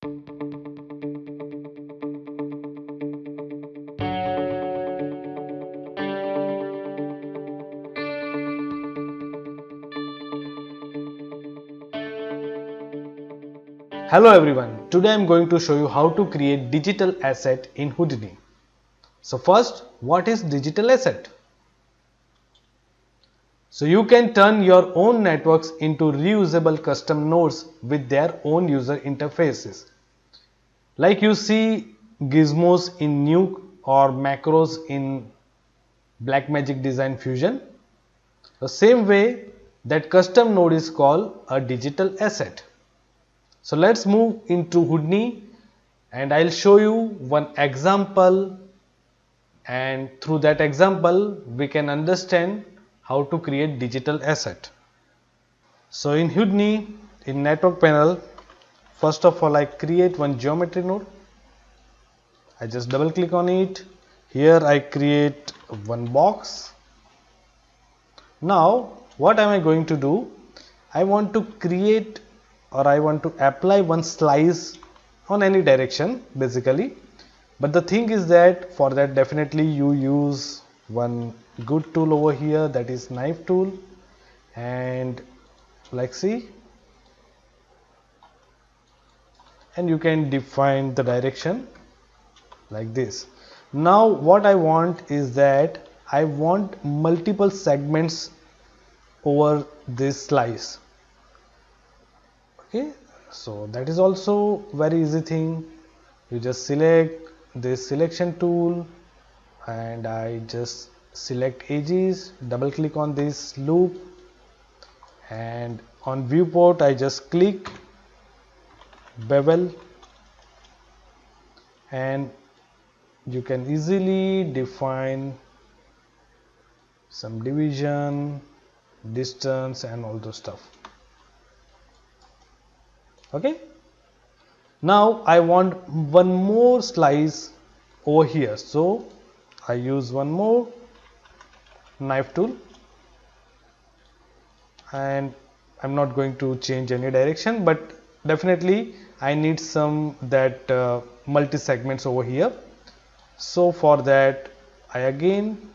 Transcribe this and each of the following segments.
Hello everyone, today I am going to show you how to create digital asset in Houdini. So first, what is digital asset? So you can turn your own networks into reusable custom nodes with their own user interfaces. Like you see gizmos in Nuke or macros in Blackmagic Design Fusion. The same way that custom node is called a digital asset. So let's move into Houdini and I'll show you one example, and through that example we can understand how to create digital asset. So in Houdini, in network panel, first of all I create one geometry node. I just double click on it. Here I create one box. Now what am I going to do? I want to create, or I want to apply one slice on any direction basically. But the thing is that for that definitely you use one good tool over here, that is knife tool, and like see, and you can define the direction like this. Now what I want is that I want multiple segments over this slice. Okay, so that is also very easy thing. You just select this selection tool and I just select edges, double click on this loop, and on viewport I just click bevel, and you can easily define some division, distance and all those stuff. Okay, now I want one more slice over here, so I use one more knife tool, and I'm not going to change any direction, but definitely I need some that multi segments over here. So for that I again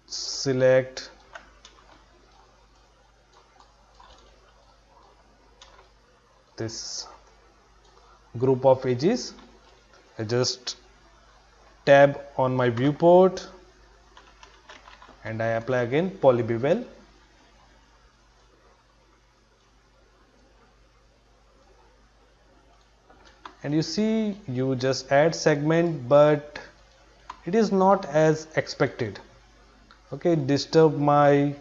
select this group of edges. I just tab on my viewport and I apply again poly bevel. And you see, you just add segment, but it is not as expected. Okay, disturb my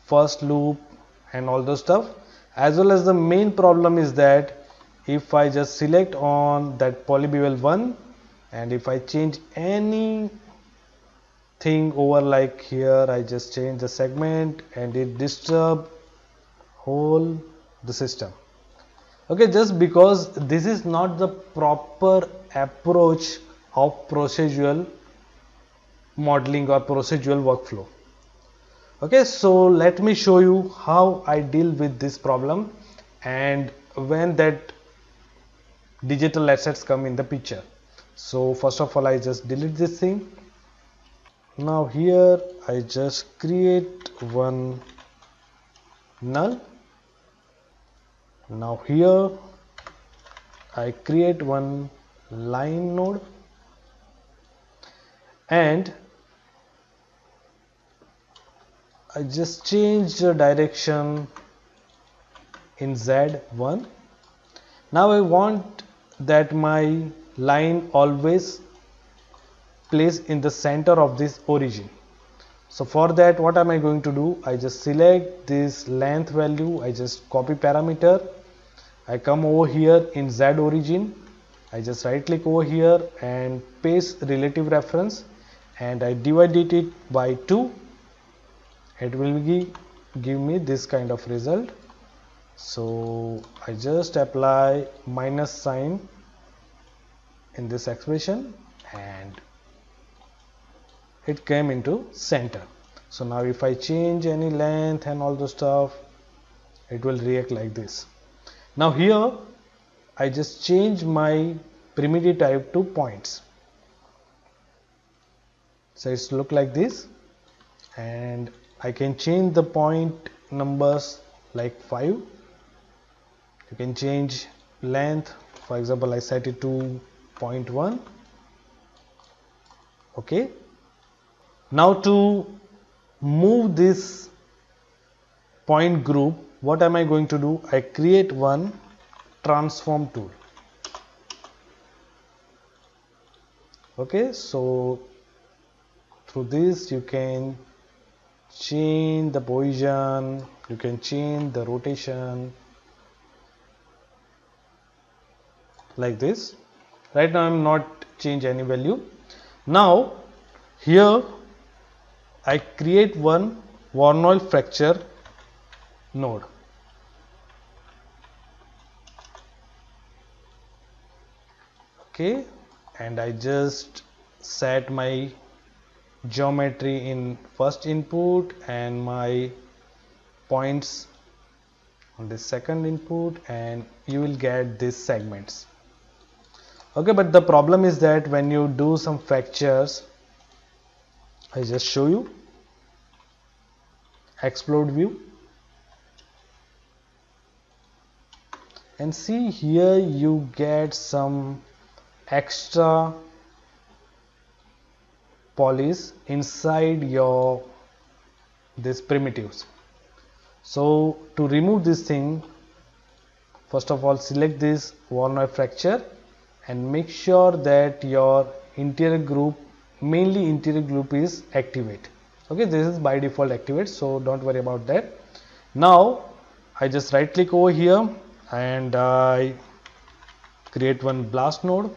first loop and all those stuff. As well as the main problem is that if I just select on that poly bevel 1 and if I change any thing over, like here I just change the segment and it disturb whole the system. Okay, just because this is not the proper approach of procedural modeling or procedural workflow. Okay, so let me show you how I deal with this problem and when that digital assets come in the picture. So first of all I just delete this thing. Now here I just create one null. Now here I create one line node and I just change the direction in Z1. Now I want that my line always place in the center of this origin. So for that what am I going to do? I just select this length value, I just copy parameter, I come over here in Z origin, I just right click over here and paste relative reference and I divided it by 2. It will give me this kind of result. So I just apply minus sign in this expression and it came into center. So now if I change any length and all the stuff, it will react like this. Now here I just change my primitive type to points, so it's look like this, and I can change the point numbers like 5. You can change length, for example I set it to 0.1. okay. Now to move this point group, what am I going to do? I create one transform tool. Okay, so through this you can change the position, you can change the rotation like this. Right now I am not change any value. Now here I create one Voronoi fracture node. Okay, and I just set my geometry in first input and my points on the second input, and you will get these segments. Okay, but the problem is that when you do some fractures, I just show you explode view, and see here you get some extra polys inside your these primitives. So to remove this thing, first of all select this Voronoi fracture and make sure that your interior group, mainly interior group, is activate. Okay, this is by default activate, so don't worry about that. Now I just right click over here and I create one blast node,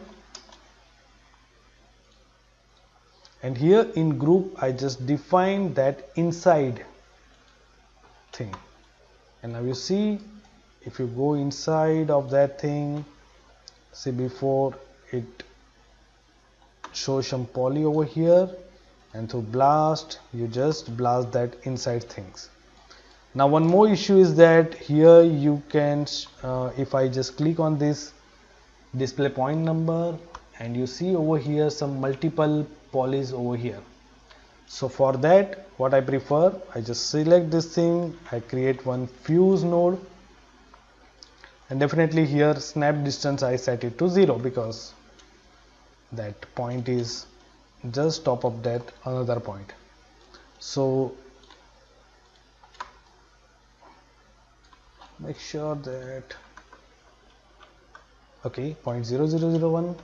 and here in group I just define that inside thing, and now you see if you go inside of that thing, see before it shows some poly over here, and through blast you just blast that inside things. Now one more issue is that here you can if I just click on this display point number, and you see over here some multiple polys over here. So for that what I prefer, I just select this thing, I create one fuse node, and definitely here snap distance I set it to 0 because that point is just top of that another point. So make sure that okay, 0.0001.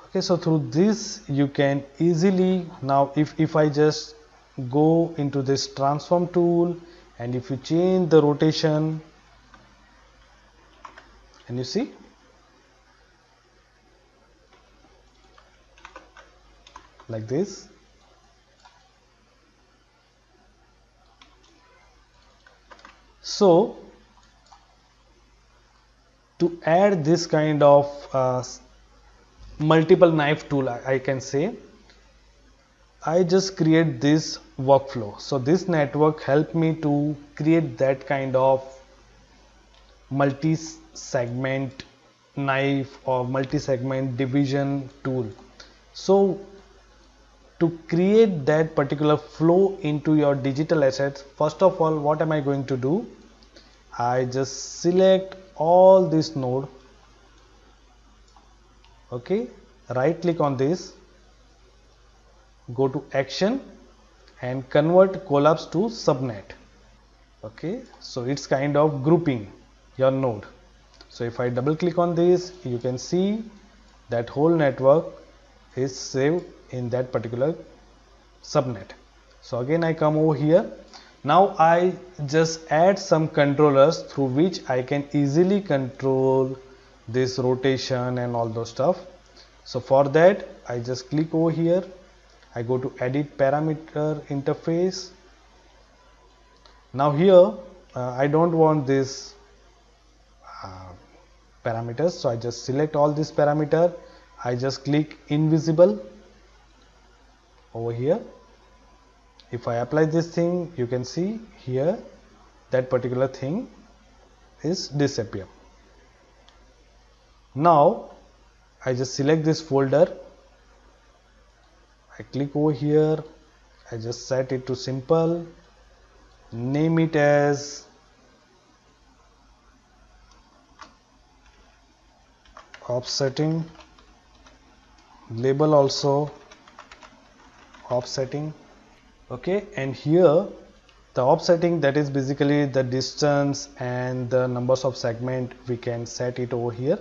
Okay, so through this you can easily, now if I just go into this transform tool, and if you change the rotation, and you see like this, so to add this kind of multiple knife tool, I can say, I just create this workflow. So this network helped me to create that kind of multi-segment knife or multi-segment division tool. So to create that particular flow into your digital assets, first of all what am I going to do? I just select all this node, okay, right click on this, go to action and convert collapse to subnet. Okay, so it's kind of grouping your node. So if I double click on this, you can see that whole network is saved in that particular subnet. So again I come over here. Now I just add some controllers through which I can easily control this rotation and all those stuff. So for that I just click over here, I go to edit parameter interface. Now here I don't want this parameters, so I just select all these parameter, I just click invisible over here, If I apply this thing, you can see here that particular thing is disappear. Now I just select this folder, I click over here, I just set it to simple, name it as offsetting, label also offsetting. Okay, and here the offsetting, that is basically the distance and the numbers of segment, we can set it over here.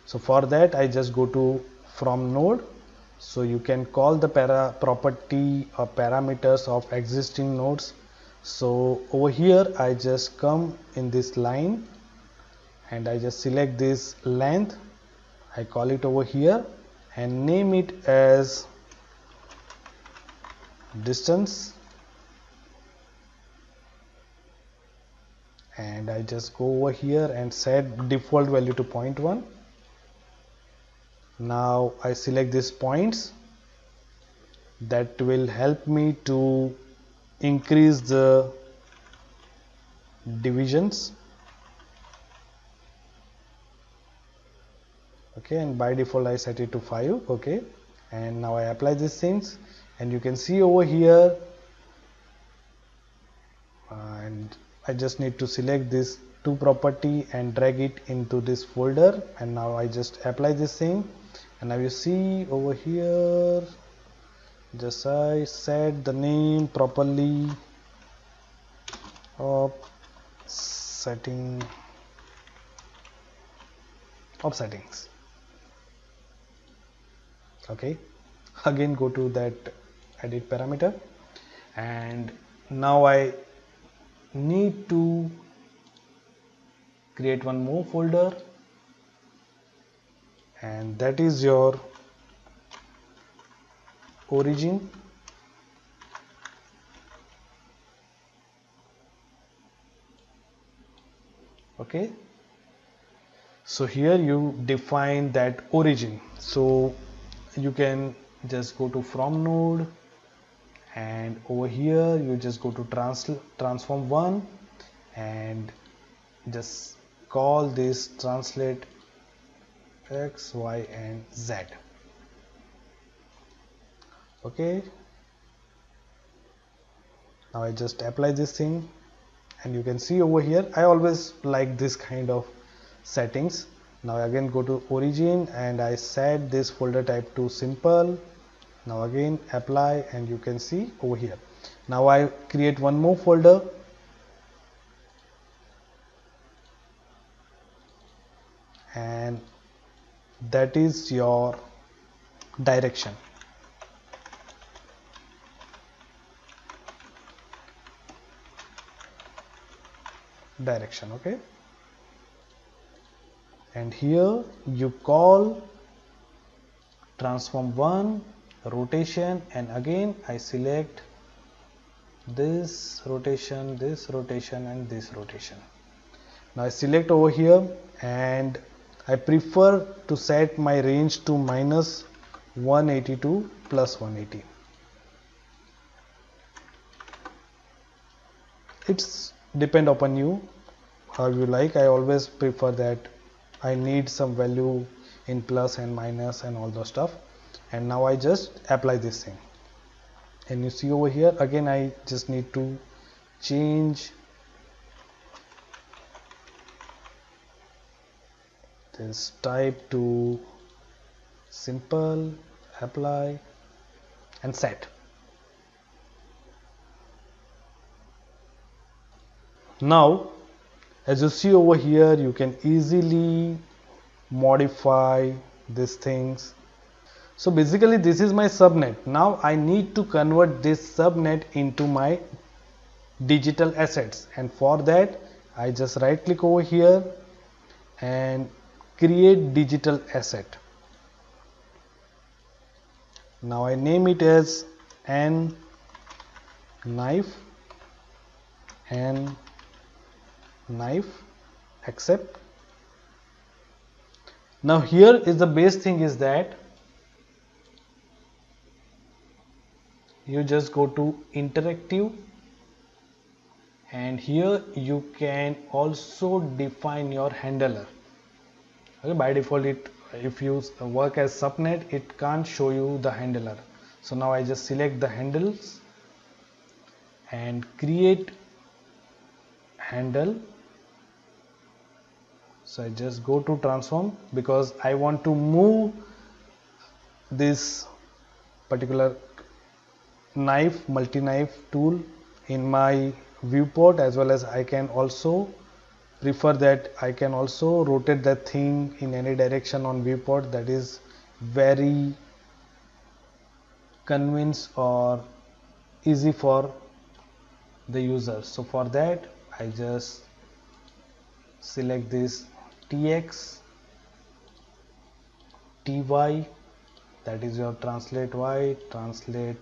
So for that I just go to from node, so you can call the property or parameters of existing nodes. So over here I just come in this line and I just select this length, I call it over here and name it as distance, and I just go over here and set default value to 0.1. Now I select these points, that will help me to increase the divisions. Okay, and by default I set it to 5. Okay, and now I apply these things and you can see over here, and I just need to select this to property and drag it into this folder, and now I just apply this thing, and now you see over here, just I set the name properly of settings. Okay, again go to that edit parameter, and now I need to create one more folder, and that is your origin. Okay, so here you define that origin, so you can just go to from node, and over here you just go to transform one and just call this translate x, y and z. Okay, now I just apply this thing, and you can see over here I always like this kind of settings. Now again go to origin and I set this folder type to simple. Now again apply, and you can see over here, now I create one more folder, and that is your direction. Okay, and here you call transform one rotation, and again I select this rotation, this rotation and this rotation. Now I select over here, and I prefer to set my range to minus 180 to plus 180. It's depend upon you how you like. I always prefer that I need some value in plus and minus and all those stuff. And now I just apply this thing, and you see over here again I just need to change this type to simple, apply and set. Now as you see over here, you can easily modify these things. So basically this is my subnet. Now I need to convert this subnet into my digital assets, and for that I just right click over here and create digital asset. Now I name it as n knife, accept. Now here is the best thing is that you just go to interactive, and here you can also define your handler. Okay, by default if you work as subnet, it can't show you the handler. So now I just select the handles and create handle. So I just go to transform because I want to move this particular multi-knife tool in my viewport, as well as I can also prefer that I can also rotate that thing in any direction on viewport. That is very convenient or easy for the user. So for that I just select this TX, TY, that is your translate Y, translate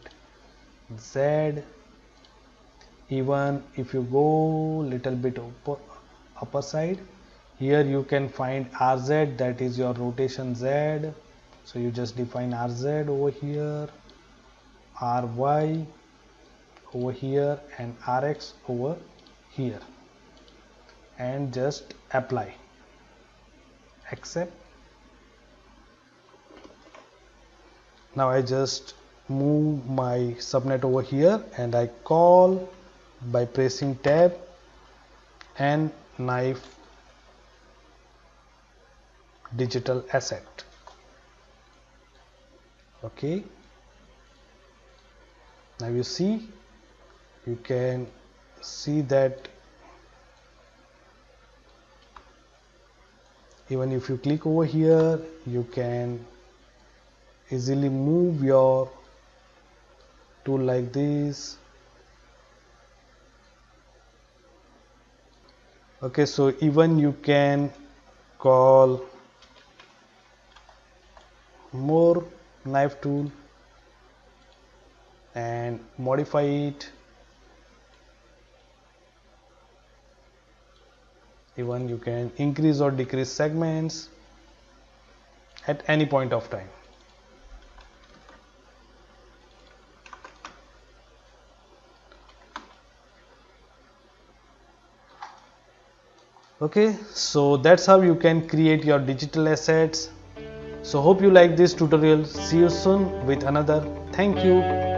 Z. Even if you go little bit upper side, here you can find RZ, that is your rotation Z. So you just define RZ over here, RY over here, and RX over here, and just apply, accept. Now I just move my subnet over here and I call by pressing tab and knife digital asset. Okay, now you can see that even if you click over here, you can easily move your tool like this. Okay, so even you can call more knife tool and modify it. Even you can increase or decrease segments at any point of time. Okay, so that's how you can create your digital assets. So hope you like this tutorial. See you soon with another. Thank you.